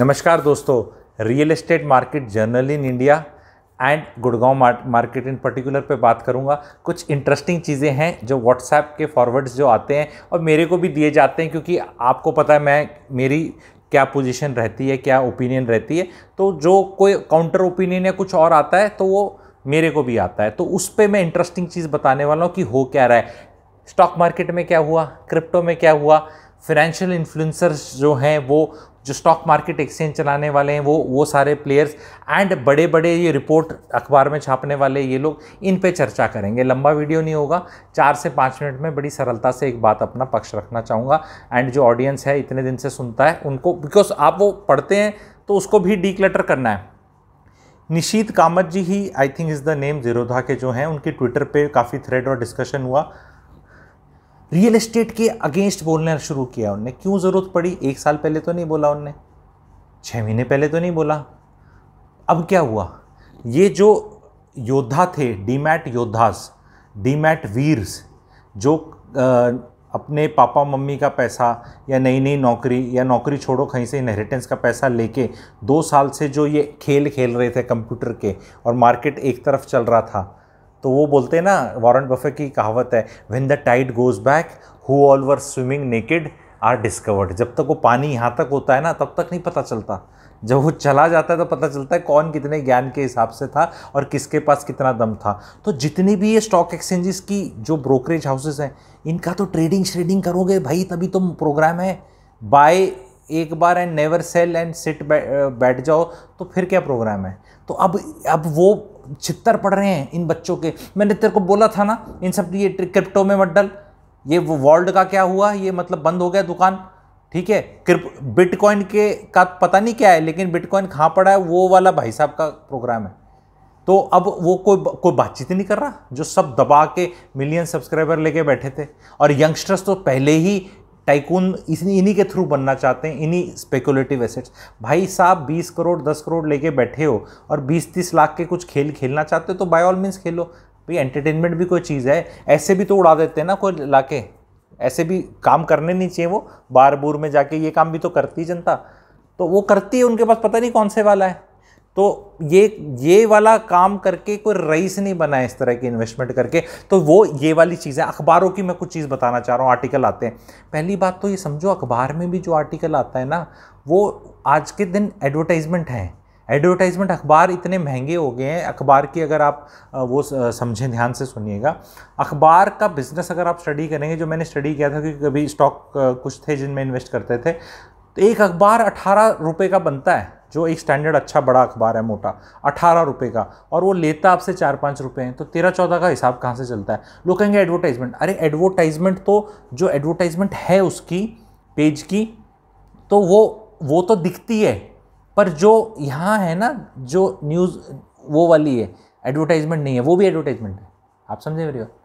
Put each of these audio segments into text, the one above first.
नमस्कार दोस्तों, real estate market journal in India and Gurgaon market in particular पे बात करूंगा। कुछ इंटरेस्टिंग चीज़ें हैं जो व्हाट्सएप के फॉरवर्ड्स जो आते हैं और मेरे को भी दिए जाते हैं, क्योंकि आपको पता है मेरी क्या पोजीशन रहती है, क्या ओपिनियन रहती है। तो जो कोई काउंटर ओपिनियन या कुछ और आता है तो वो मेरे को भी आता है, तो उस पर मैं इंटरेस्टिंग चीज़ बताने वाला हूँ कि हो क्या रहा है, स्टॉक मार्केट में क्या हुआ, क्रिप्टो में क्या हुआ। फाइनेंशियल इन्फ्लुएंसर्स जो हैं, वो जो स्टॉक मार्केट एक्सचेंज चलाने वाले हैं, वो सारे प्लेयर्स एंड बड़े बड़े ये रिपोर्ट अखबार में छापने वाले ये लोग, इन पे चर्चा करेंगे। लंबा वीडियो नहीं होगा, 4 से 5 मिनट में बड़ी सरलता से एक बात अपना पक्ष रखना चाहूँगा। एंड जो ऑडियंस है इतने दिन से सुनता है उनको, बिकॉज आप वो पढ़ते हैं तो उसको भी डीक्लटर करना है। निशीत कामत जी ही I think is the name, Zerodha के जो हैं, उनके ट्विटर पे काफ़ी थ्रेड और डिस्कशन हुआ। रियल एस्टेट के अगेंस्ट बोलना शुरू किया उनने। क्यों ज़रूरत पड़ी? 1 साल पहले तो नहीं बोला उनने, 6 महीने पहले तो नहीं बोला। अब क्या हुआ? ये जो योद्धा थे, डीमैट योद्धास, डीमैट वीर्स, जो अपने पापा मम्मी का पैसा या नई नई नौकरी या नौकरी छोड़ो कहीं से इनहेरिटेंस का पैसा लेके 2 साल से जो ये खेल खेल रहे थे कंप्यूटर के, और मार्केट एक तरफ चल रहा था, तो वो बोलते हैं ना, वॉरेन बफेट की कहावत है, when the tide goes back who all were swimming naked are discovered. जब तक वो पानी यहाँ तक होता है ना, तब तक नहीं पता चलता। जब वो चला जाता है तो पता चलता है कौन कितने ज्ञान के हिसाब से था और किसके पास कितना दम था। तो जितनी भी ये स्टॉक एक्सचेंजेस की जो ब्रोकरेज हाउसेस हैं, इनका तो ट्रेडिंग श्रेडिंग करोगे भाई, तभी तो प्रोग्राम है। बाय एक बार and never sell and sit बैठ जाओ, तो फिर क्या प्रोग्राम है? तो अब वो छितर पड़ रहे हैं इन बच्चों के। मैंने तेरे को बोला था ना, इन सब ये क्रिप्टो में मत डल। ये वो वर्ल्ड का क्या हुआ, ये मतलब बंद हो गया दुकान, ठीक है। बिटकॉइन के का पता नहीं क्या है, लेकिन बिटकॉइन कहाँ पड़ा है, वो वाला भाई साहब का प्रोग्राम है। तो अब वो कोई बातचीत नहीं कर रहा, जो सब दबा के मिलियन सब्सक्राइबर लेके बैठे थे। और यंगस्टर्स तो पहले ही टाइकून इन्हीं के थ्रू बनना चाहते हैं, इन्हीं स्पेकुलेटिव एसेट्स। भाई साहब 20 करोड़ 10 करोड़ लेके बैठे हो और 20-30 लाख के कुछ खेल खेलना चाहते हो तो बाय ऑल मीन्स खेलो भाई। एंटरटेनमेंट भी कोई चीज़ है, ऐसे भी तो उड़ा देते हैं ना कोई लाके, ऐसे भी काम करने नहीं चाहिए। वो बार बूर में जाके ये काम भी तो करती जनता, तो वो करती है, उनके पास पता नहीं कौन से वाला है। तो ये वाला काम करके कोई रईस नहीं बना है इस तरह की इन्वेस्टमेंट करके। तो वो ये वाली चीज़ें, अखबारों की मैं कुछ चीज़ बताना चाह रहा हूँ। आर्टिकल आते हैं, पहली बात तो ये समझो, अखबार में भी जो आर्टिकल आता है ना, वो आज के दिन एडवर्टाइजमेंट है। एडवर्टाइजमेंट अखबार इतने महंगे हो गए हैं। अखबार की अगर आप वो समझें, ध्यान से सुनिएगा, अखबार का बिजनेस अगर आप स्टडी करेंगे, जो मैंने स्टडी किया था, क्योंकि कभी स्टॉक कुछ थे जिनमें इन्वेस्ट करते थे, तो एक अखबार 18 रुपये का बनता है, जो एक स्टैंडर्ड अच्छा बड़ा अखबार है, मोटा, 18 रुपये का, और वो लेता आपसे 4-5 रुपये हैं, तो 13-14 का हिसाब कहाँ से चलता है? लोग कहेंगे एडवर्टाइजमेंट। अरे एडवर्टाइजमेंट तो जो एडवर्टाइजमेंट है उसकी पेज की, तो वो तो दिखती है, पर जो यहाँ है ना, जो न्यूज़ वो वाली है, एडवर्टाइजमेंट नहीं है, वो भी एडवर्टाइजमेंट है। आप समझे मेरी बात?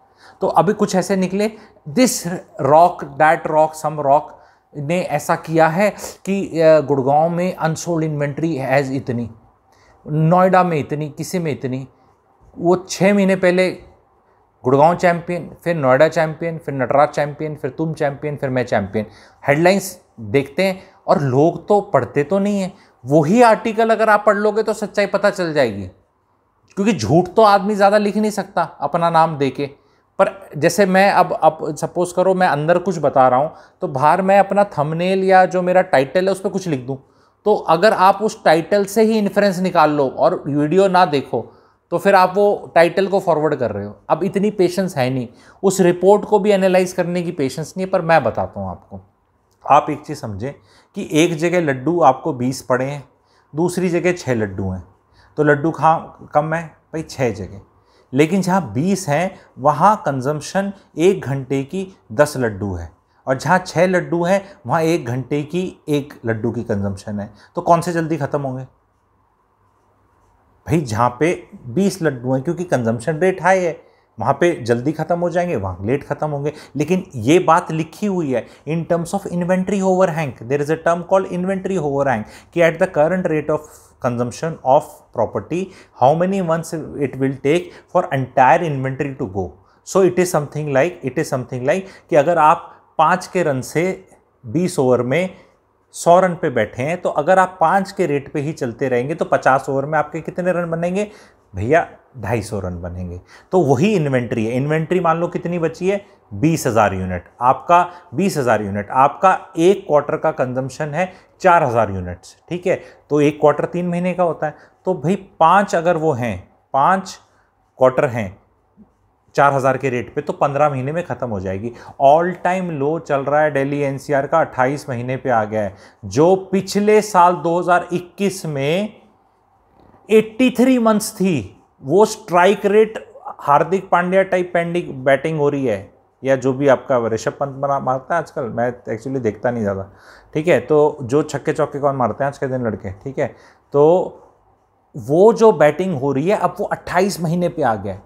तो अभी कुछ ऐसे निकले, this rock that rock some rock ने ऐसा किया है कि गुड़गांव में अनसोल्ड इन्वेंट्री हैज़ इतनी, नोएडा में इतनी, किसी में इतनी। वो 6 महीने पहले गुड़गांव चैंपियन, फिर नोएडा चैंपियन, फिर नटराज चैंपियन, फिर तुम चैंपियन, फिर मैं चैंपियन। हेडलाइंस देखते हैं और लोग तो पढ़ते तो नहीं हैं। वही आर्टिकल अगर आप पढ़ लोगे तो सच्चाई पता चल जाएगी, क्योंकि झूठ तो आदमी ज़्यादा लिख नहीं सकता अपना नाम देके। पर जैसे मैं अब सपोज करो मैं अंदर कुछ बता रहा हूँ, तो बाहर मैं अपना थंबनेल या जो मेरा टाइटल है उस पर कुछ लिख दूँ, तो अगर आप उस टाइटल से ही इन्फ्रेंस निकाल लो और वीडियो ना देखो, तो फिर आप वो टाइटल को फॉरवर्ड कर रहे हो। अब इतनी पेशेंस है नहीं, उस रिपोर्ट को भी एनालाइज करने की पेशेंस नहीं है। पर मैं बताता हूँ आपको, आप एक चीज़ समझें कि एक जगह लड्डू आपको 20 पड़े हैं, दूसरी जगह 6 लड्डू हैं, तो लड्डू कहाँ कम है भाई? 6 जगह। लेकिन जहाँ 20 हैं वहाँ कंजम्पशन 1 घंटे की 10 लड्डू है, और जहाँ 6 लड्डू हैं वहाँ 1 घंटे की 1 लड्डू की कंजम्पशन है। तो कौन से जल्दी ख़त्म होंगे भाई? जहाँ पे 20 लड्डू हैं, क्योंकि कंजम्पशन रेट हाई है, वहाँ पे जल्दी ख़त्म हो जाएंगे, वहाँ लेट ख़त्म होंगे। लेकिन ये बात लिखी हुई है in terms of inventory overhang. There is a term called inventory overhang, कि at the current rate of consumption of property, how many months it will take for entire inventory to go. So it is something like कि अगर आप 5 के run से 20 over में 100 run पे बैठे हैं, तो अगर आप 5 के रेट पे ही चलते रहेंगे तो 50 ओवर में आपके कितने रन बनेंगे भैया? 250 रन बनेंगे। तो वही इन्वेंट्री है। इन्वेंट्री मान लो कितनी बची है? 20,000 यूनिट। आपका 20,000 यूनिट, आपका एक क्वार्टर का कंजम्पशन है 4,000 यूनिट्स, ठीक है। तो एक क्वार्टर 3 महीने का होता है, तो भाई 5 अगर वो हैं, 5 क्वार्टर हैं 4,000 के रेट पे, तो 15 महीने में ख़त्म हो जाएगी। ऑल टाइम लो चल रहा है दिल्ली एनसीआर का, 28 महीने पे आ गया है, जो पिछले साल 2021 में 83 मंथ्स थी। वो strike rate Hardik Pandya type batting हो रही है, या जो भी आपका ऋषभ पंत मारता है आजकल, मैं एक्चुअली देखता नहीं ज़्यादा, ठीक है। तो जो छक्के चौके कौन मारते हैं आज के दिन? लड़के, ठीक है। तो वो जो बैटिंग हो रही है, अब वो 28 महीने पे आ गया है।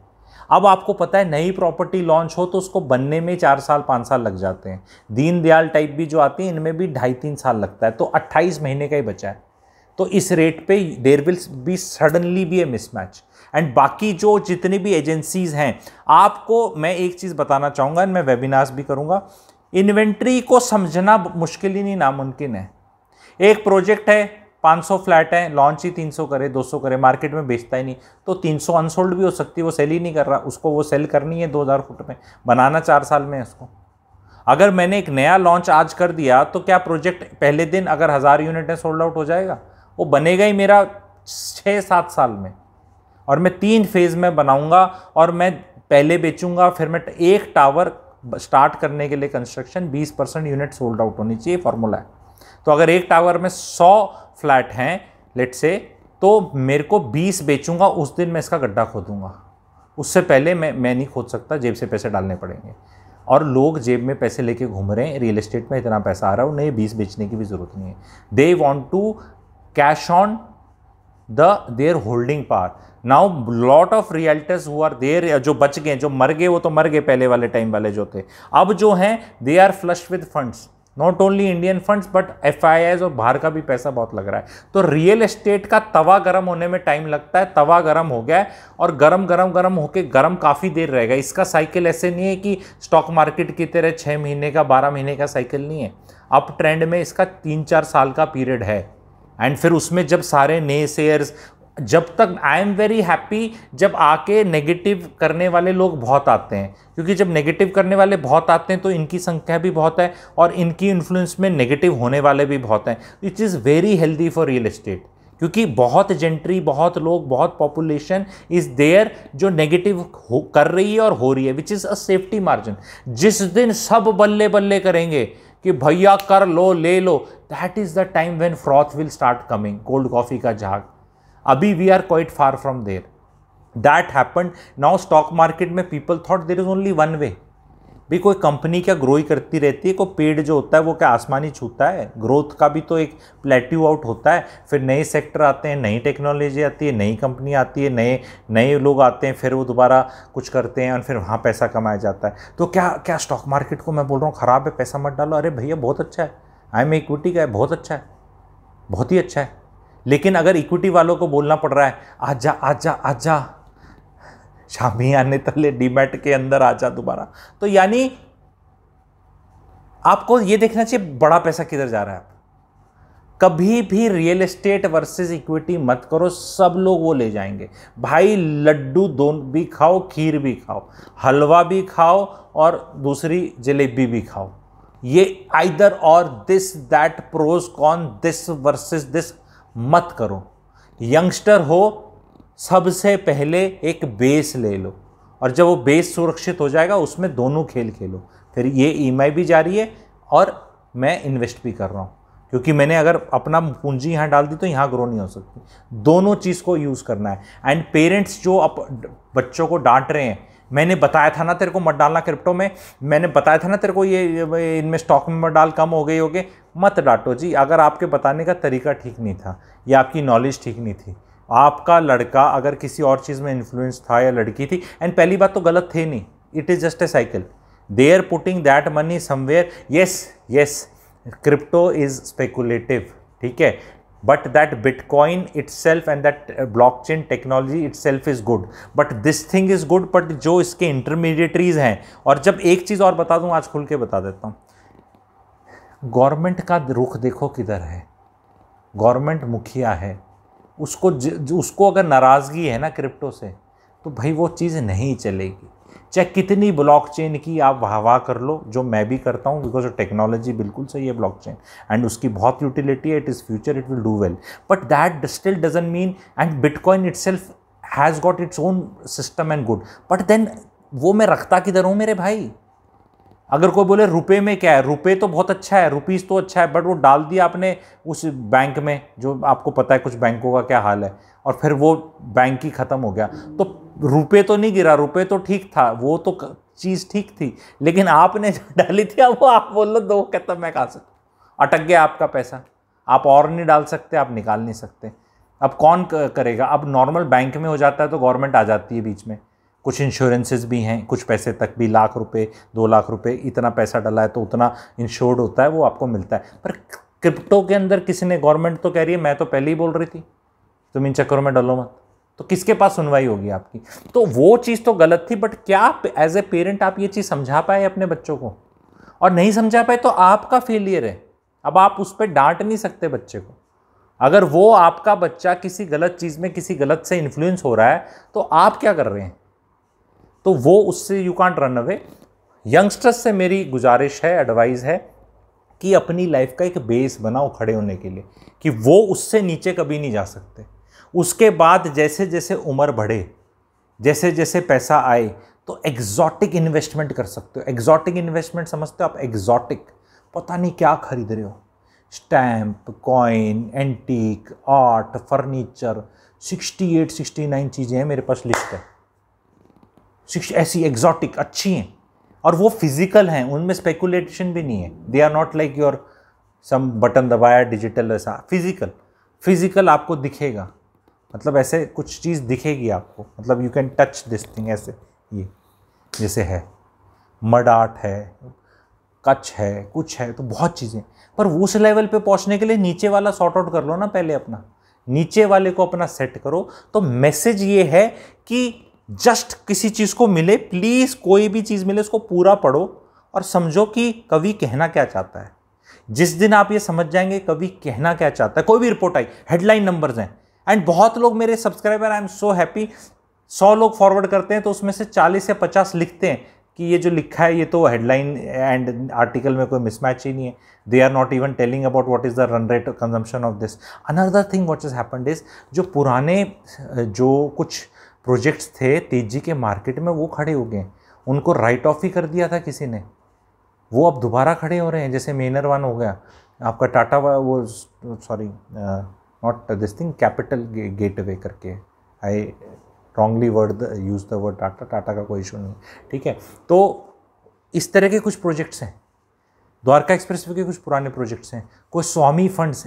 अब आपको पता है नई प्रॉपर्टी लॉन्च हो तो उसको बनने में 4 साल 5 साल लग जाते हैं। दीनदयाल टाइप भी जो आती है, इनमें भी 2.5-3 साल लगता है। तो 28 महीने का ही बचा है। तो इस रेट पे there will be suddenly be a mismatch. And बाकी जो जितनी भी एजेंसीज हैं, आपको मैं एक चीज़ बताना चाहूँगा, मैं वेबिनार्स भी करूँगा, इन्वेंट्री को समझना मुश्किल ही नहीं, नामुमकिन है। एक प्रोजेक्ट है, 500 फ्लैट है, लॉन्च ही 300 करे, 200 करे, मार्केट में बेचता ही नहीं, तो 300 अनसोल्ड भी हो सकती है, वो सेल ही नहीं कर रहा, उसको वो सेल करनी है 2000 फुट में, बनाना 4 साल में है उसको। अगर मैंने एक नया लॉन्च आज कर दिया तो क्या प्रोजेक्ट पहले दिन अगर 1000 यूनिट है सोल्ड आउट हो जाएगा? वो बनेगा ही मेरा 6-7 साल में, और मैं 3 फेज में बनाऊंगा, और मैं पहले बेचूंगा, फिर मैं एक टावर स्टार्ट करने के लिए कंस्ट्रक्शन 20% यूनिट सोल्ड आउट होनी चाहिए, फॉर्मूला है। तो अगर एक टावर में 100 फ्लैट हैं लेट से, तो मेरे को 20 बेचूंगा, उस दिन मैं इसका गड्ढा खोदूंगा। उससे पहले मैं नहीं खोद सकता, जेब से पैसे डालने पड़ेंगे। और लोग जेब में पैसे लेके घूम रहे हैं, रियल एस्टेट में इतना पैसा आ रहा है, उन्हें 20 बेचने की भी ज़रूरत नहीं है। They want to cash on their holding power. Now lot of realtors who are there, जो बच गए, जो मर गए वो तो मर गए पहले वाले टाइम वाले जो थे, अब जो हैं they are flush with funds, not only Indian funds but FIIs, और बाहर का भी पैसा बहुत लग रहा है। तो रियल एस्टेट का तवा गर्म होने में टाइम लगता है, तवा गर्म हो गया है, और गरम गरम गरम होके गरम काफ़ी देर रहेगा। इसका साइकिल ऐसे नहीं है कि स्टॉक मार्केट की तरह 6 महीने का 12 महीने का साइकिल नहीं है। अप ट्रेंड में इसका 3-4 साल का पीरियड है। एंड फिर उसमें जब सारे नए शेयर्स, जब तक आई एम वेरी हैप्पी जब आके नेगेटिव करने वाले लोग बहुत आते हैं, क्योंकि जब नेगेटिव करने वाले बहुत आते हैं तो इनकी संख्या भी बहुत है, और इनकी इन्फ्लुएंस में नेगेटिव होने वाले भी बहुत हैं। It is very healthy for real estate, क्योंकि बहुत जेंट्री, बहुत लोग, बहुत पॉपुलेशन इज देयर जो नेगेटिव कर रही है और हो रही है, which is a safety margin. जिस दिन सब बल्ले बल्ले करेंगे कि भैया कर लो, ले लो, that is the time when froth will start coming, cold coffee का झाग। अभी we are quite far from there, that happened. Now stock market में people thought there is only one way. भी कोई कंपनी क्या ग्रो ही करती रहती है, कोई पेड़ जो होता है वो क्या आसमानी छूता है? ग्रोथ का भी तो एक प्लेट्यू आउट होता है, फिर नए सेक्टर आते हैं, नई टेक्नोलॉजी आती है, नई कंपनी आती है, नए नए लोग आते हैं, फिर वो दोबारा कुछ करते हैं और फिर वहाँ पैसा कमाया जाता है। तो क्या स्टॉक मार्केट को मैं बोल रहा हूँ ख़राब है, पैसा मत डालो? अरे भैया बहुत अच्छा है, आई एम इक्विटी का है, बहुत अच्छा है, बहुत ही अच्छा है। लेकिन अगर इक्विटी वालों को बोलना पड़ रहा है आजा आजा आजा शामी आने तले डीमैट के अंदर आजा दोबारा, तो यानी आपको ये देखना चाहिए बड़ा पैसा किधर जा रहा है। कभी भी रियल एस्टेट वर्सेस इक्विटी मत करो, सब लोग वो ले जाएंगे भाई। लड्डू दोनों भी खाओ, खीर भी खाओ, हलवा भी खाओ और दूसरी जलेबी भी खाओ। ये either or, this that, pros con, this versus this मत करो। यंगस्टर हो, सबसे पहले एक बेस ले लो, और जब वो बेस सुरक्षित हो जाएगा उसमें दोनों खेल खेलो। फिर ये EMI भी जारी है और मैं इन्वेस्ट भी कर रहा हूँ, क्योंकि मैंने अगर अपना पूंजी यहाँ डाल दी तो यहाँ ग्रो नहीं हो सकती। दोनों चीज़ को यूज़ करना है। एंड पेरेंट्स जो बच्चों को डांट रहे हैं, मैंने बताया था ना तेरे को मत डालना क्रिप्टो में, मैंने बताया था ना तेरे को ये इनमें स्टॉक में मत डाल, कम हो गई होगे, मत डांटो जी। अगर आपके बताने का तरीका ठीक नहीं था या आपकी नॉलेज ठीक नहीं थी, आपका लड़का अगर किसी और चीज़ में इन्फ्लुएंस था या लड़की थी, एंड पहली बात तो गलत थे नहीं, it is just a cycle, they are putting that money somewhere. Yes crypto is speculative, ठीक है, but that bitcoin itself and that blockchain technology itself is good, but this thing is good, but जो इसके intermediaries हैं। और जब एक चीज़ और बता दूं, आज खुल के बता देता हूँ, गवर्नमेंट का रुख देखो किधर है, गवर्नमेंट मुखिया है, उसको अगर नाराज़गी है ना क्रिप्टो से, तो भाई वो चीज़ नहीं चलेगी। चाहे कितनी ब्लॉकचेन की आप वाह कर लो, जो मैं भी करता हूँ, बिकॉज टेक्नोलॉजी बिल्कुल सही है ब्लॉकचेन एंड उसकी बहुत यूटिलिटी है, it is future, it will do well, but that still doesn't mean, and bitcoin itself has got its own system and good, but then वो मैं रखता किधर हूँ मेरे भाई। अगर कोई बोले रुपए में क्या है, रुपए तो बहुत अच्छा है, रुपीज़ तो अच्छा है, बट वो डाल दिया आपने उस बैंक में, जो आपको पता है कुछ बैंकों का क्या हाल है, और फिर वो बैंक ही ख़त्म हो गया, तो रुपए तो नहीं गिरा, रुपए तो ठीक था, वो तो चीज़ ठीक थी, लेकिन आपने जो डाली थी अब वो आप बोल लो दो कहता मैं खा सकता, अटक गया आपका पैसा, आप और नहीं डाल सकते, आप निकाल नहीं सकते। अब कौन करेगा? अब नॉर्मल बैंक में हो जाता है तो गवर्नमेंट आ जाती है बीच में, कुछ इंश्योरेंसेस भी हैं, कुछ पैसे तक भी, लाख रुपए 2 लाख रुपए, इतना पैसा डला है तो उतना इंश्योर्ड होता है, वो आपको मिलता है। पर क्रिप्टो के अंदर किसी ने, गवर्नमेंट तो कह रही है, मैं तो पहले ही बोल रही थी तुम इन चक्करों में डलो मत, तो किसके पास सुनवाई होगी आपकी? तो वो चीज़ तो गलत थी, बट क्या आप एज ए पेरेंट आप ये चीज़ समझा पाए अपने बच्चों को? और नहीं समझा पाए तो आपका फेलियर है। अब आप उस पर डांट नहीं सकते बच्चे को। अगर वो आपका बच्चा किसी गलत चीज़ में, किसी गलत से इन्फ्लुएंस हो रहा है, तो आप क्या कर रहे हैं? तो वो उससे you can't run away. Youngsters से मेरी गुजारिश है, एडवाइस है कि अपनी लाइफ का एक बेस बनाओ खड़े होने के लिए, कि वो उससे नीचे कभी नहीं जा सकते। उसके बाद जैसे जैसे उम्र बढ़े, जैसे जैसे पैसा आए, तो एग्जॉटिक इन्वेस्टमेंट कर सकते हो। एग्जॉटिक इन्वेस्टमेंट समझते हो आप? एग्जॉटिक, पता नहीं क्या खरीद रहे हो, stamp, coin, antique, art, furniture, 68-69 चीज़ें हैं मेरे पास, लिस्ट है ऐसी एग्जॉटिक अच्छी हैं, और वो फिजिकल हैं, उनमें स्पेकुलेशन भी नहीं है। They are not like your some button दबाया डिजिटल, ऐसा फिजिकल आपको दिखेगा, मतलब ऐसे कुछ चीज़ दिखेगी आपको, मतलब you can touch this thing, ऐसे ये जैसे है, मड आर्ट है, कच है, कुछ है, तो बहुत चीज़ें। पर उस लेवल पे पहुंचने के लिए नीचे वाला सॉर्ट आउट कर लो ना पहले, अपना नीचे वाले को अपना सेट करो। तो मैसेज ये है कि जस्ट किसी चीज़ को मिले, प्लीज़ कोई भी चीज़ मिले उसको पूरा पढ़ो और समझो कि कवि कहना क्या चाहता है। जिस दिन आप ये समझ जाएंगे कवि कहना क्या चाहता है, कोई भी रिपोर्ट आई, हेडलाइन नंबर्स हैं, एंड बहुत लोग मेरे subscriber, I am so happy, 100 लोग फॉरवर्ड करते हैं तो उसमें से 40 या 50 लिखते हैं कि ये जो लिखा है ये तो हेडलाइन एंड आर्टिकल में कोई मिसमैच ही नहीं है। They are not even telling about what is the run rate consumption of this. Another thing what is happened is, जो पुराने जो कुछ प्रोजेक्ट्स थे तेजी के मार्केट में, वो खड़े हो गए, उनको राइट ऑफ ही कर दिया था किसी ने, वो अब दोबारा खड़े हो रहे हैं। जैसे मेनर वन हो गया आपका, टाटा वो sorry not this thing, capital gateway करके, I wrongly use the word Tata का कोई इशू नहीं, ठीक है। तो इस तरह के कुछ प्रोजेक्ट्स हैं, द्वारका एक्सप्रेसवे के कुछ पुराने प्रोजेक्ट्स हैं, कोई स्वामी फंड्स,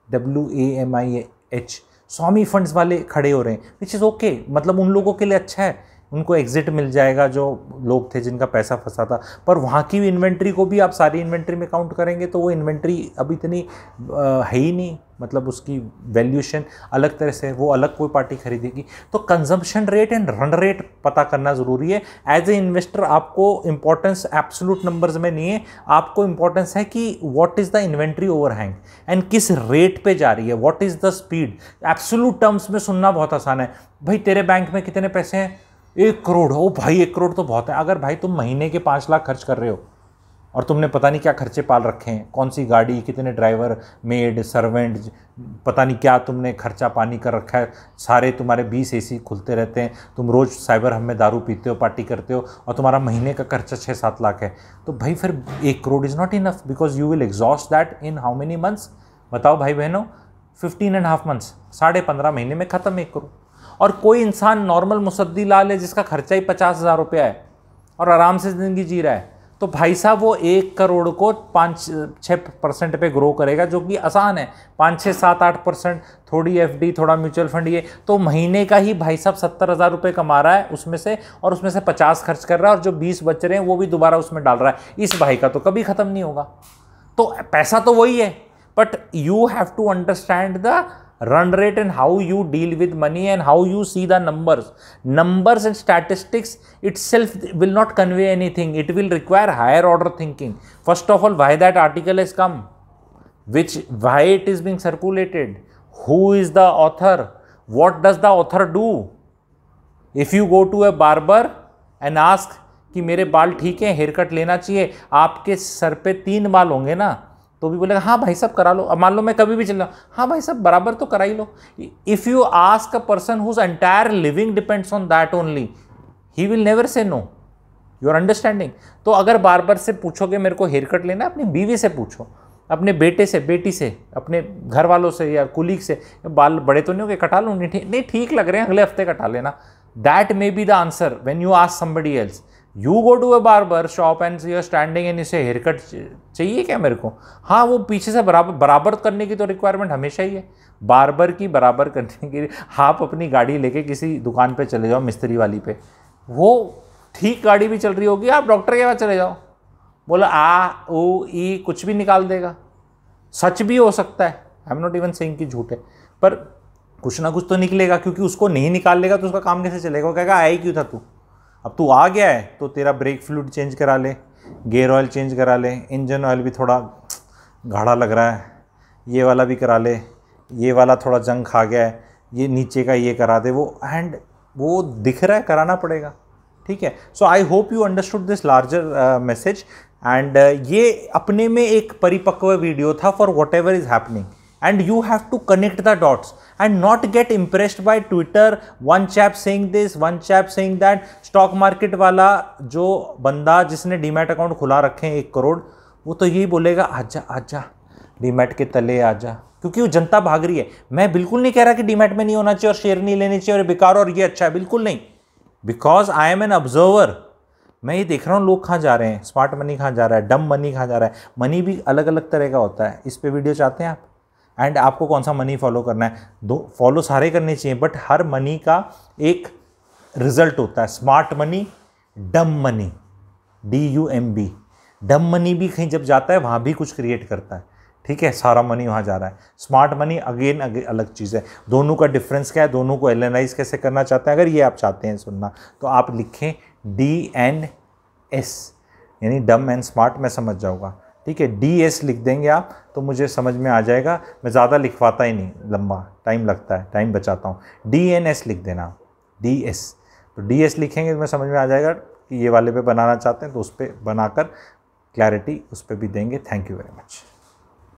SWAMIH, स्वामी फंड्स वाले खड़े हो रहे हैं, विच इज़ ओके, मतलब उन लोगों के लिए अच्छा है, उनको एग्जिट मिल जाएगा जो लोग थे जिनका पैसा फंसा था। पर वहाँ की इन्वेंट्री को भी आप सारी इन्वेंट्री में काउंट करेंगे तो वो इन्वेंट्री अभी इतनी है ही नहीं, मतलब उसकी वैल्यूएशन अलग तरह से, वो अलग कोई पार्टी खरीदेगी। तो consumption rate and run rate पता करना ज़रूरी है। एज ए इन्वेस्टर आपको इंपॉर्टेंस एब्सोल्यूट नंबर्स में नहीं है, आपको इंपॉर्टेंस है कि what is the inventory overhang and किस रेट पे जा रही है, what is the speed. Absolute terms में सुनना बहुत आसान है, भाई तेरे बैंक में कितने पैसे हैं, 1 करोड़। ओ भाई 1 करोड़ तो बहुत है। अगर भाई तुम महीने के 5 लाख खर्च कर रहे हो और तुमने पता नहीं क्या खर्चे पाल रखे हैं, कौन सी गाड़ी, कितने ड्राइवर, मेड, सर्वेंट, पता नहीं क्या तुमने खर्चा पानी कर रखा है, सारे तुम्हारे 20 AC खुलते रहते हैं, तुम रोज़ साइबर हम में दारू पीते हो, पार्टी करते हो, और तुम्हारा महीने का खर्चा 6-7 लाख है, तो भाई फिर 1 crore is not enough, because you will exhaust that in how many months. बताओ भाई बहनों, 15.5 मंथ्स, 15.5 महीने में ख़त्म 1 करोड़। और कोई इंसान नॉर्मल मुसद्दी लाल है जिसका खर्चा ही 50,000 रुपया है और आराम से ज़िंदगी जी रहा है, तो भाई साहब वो 1 करोड़ को 5-6% पे ग्रो करेगा, जो कि आसान है। 5-6-7-8%, थोड़ी FD, थोड़ा म्यूचुअल फंड, ये तो महीने का ही भाई साहब 70,000 रुपये कमा रहा है उसमें से, और उसमें से 50 खर्च कर रहा है, और जो 20 बच रहे हैं वो भी दोबारा उसमें डाल रहा है। इस भाई का तो कभी ख़त्म नहीं होगा। तो पैसा तो वही है, but you have to understand the run rate and how you deal with money and how you see the numbers and statistics itself will not convey anything. It will require higher order thinking. First of all, why that article has come, why it is being circulated, who is the author, what does the author do. If you go to a barber and ask कि मेरे बाल ठीक है, hair cut लेना चाहिए, आपके sir पे 3 बाल होंगे ना, तो भी बोलेगा हाँ भाई साहब करा लो। अब मान लो मैं कभी भी चल रहा हूँ, हाँ भाई साहब बराबर तो करा ही लो। If you ask a person whose entire living depends on that only, he will never say no. You are understanding. तो अगर बार्बर से पूछोगे मेरे को हेयर कट लेना, अपनी बीवी से पूछो, अपने बेटे से, बेटी से, अपने घर वालों से या कुलीग से, बाल बड़े तो नहीं हो गए, कटा लो, नहीं ठीक लग रहे हैं, अगले हफ्ते कटा लेना। That may be the answer when you ask somebody else. You go to a barber shop and you are standing and इसे हेयर कट चाहिए क्या मेरे को, हाँ वो पीछे से बराबर करने की तो रिक्वायरमेंट हमेशा ही है। बार्बर की बराबर करने के लिए आप अपनी गाड़ी लेके किसी दुकान पे चले जाओ, मिस्त्री वाली पे, वो ठीक गाड़ी भी चल रही होगी, आप डॉक्टर के पास चले जाओ, बोला आ ओ ई कुछ भी निकाल देगा। सच भी हो सकता है, I am not even saying कि झूठ है, पर कुछ ना कुछ तो निकलेगा, क्योंकि उसको नहीं निकाल लेगा तो उसका काम कैसे चलेगा। वो कहेगा आया ही क्यों था तू, अब तू आ गया है तो तेरा ब्रेक फ्लूइड चेंज करा ले, गेयर ऑयल चेंज करा ले, इंजन ऑयल भी थोड़ा गाढ़ा लग रहा है, ये वाला भी करा ले, ये वाला थोड़ा जंग खा गया है, ये नीचे का ये करा दे, वो एंड वो दिख रहा है, कराना पड़ेगा। ठीक है। So I hope you understood this larger message and ये अपने में एक परिपक्व वीडियो था for whatever is happening, and you have to connect the dots and not get impressed by Twitter, one chap saying this, one chap saying that। Stock market वाला जो बंदा जिसने डीमैट अकाउंट खुला रखे हैं 1 करोड़, वो तो यही बोलेगा आजा आजा डीमैट के तले आजा, क्योंकि वो जनता भाग रही है। मैं बिल्कुल नहीं कह रहा कि डीमैट में नहीं होना चाहिए और शेयर नहीं लेने चाहिए और बेकार और ये अच्छा है, बिल्कुल नहीं, because I am an observer. मैं ये देख रहा हूँ लोग कहाँ जा रहे हैं, स्मार्ट मनी कहाँ जा रहा है, डम मनी कहाँ जा रहा है। मनी भी अलग अलग तरह का होता है, इस पे वीडियो चाहते हैं आप, एंड आपको कौन सा मनी फॉलो करना है, दो फॉलो सारे करने चाहिए, बट हर मनी का एक रिजल्ट होता है। स्मार्ट मनी, डम मनी, DUMB, डम मनी भी कहीं जब जाता है वहाँ भी कुछ क्रिएट करता है। ठीक है, सारा मनी वहाँ जा रहा है। स्मार्ट मनी अगेन अलग चीज़ है। दोनों का डिफरेंस क्या है, दोनों को एनालाइज कैसे करना चाहते हैं, अगर ये आप चाहते हैं सुनना तो आप लिखें DNS, यानी डम एंड स्मार्ट, मैं समझ जाऊँगा। ठीक है, DS लिख देंगे आप तो मुझे समझ में आ जाएगा, मैं ज़्यादा लिखवाता ही नहीं, लंबा टाइम लगता है, टाइम बचाता हूँ। DNS लिख देना, DS, तो DS लिखेंगे तो मैं समझ में आ जाएगा कि ये वाले पे बनाना चाहते हैं, तो उस पर बनाकर क्लैरिटी उस पर भी देंगे। Thank you very much.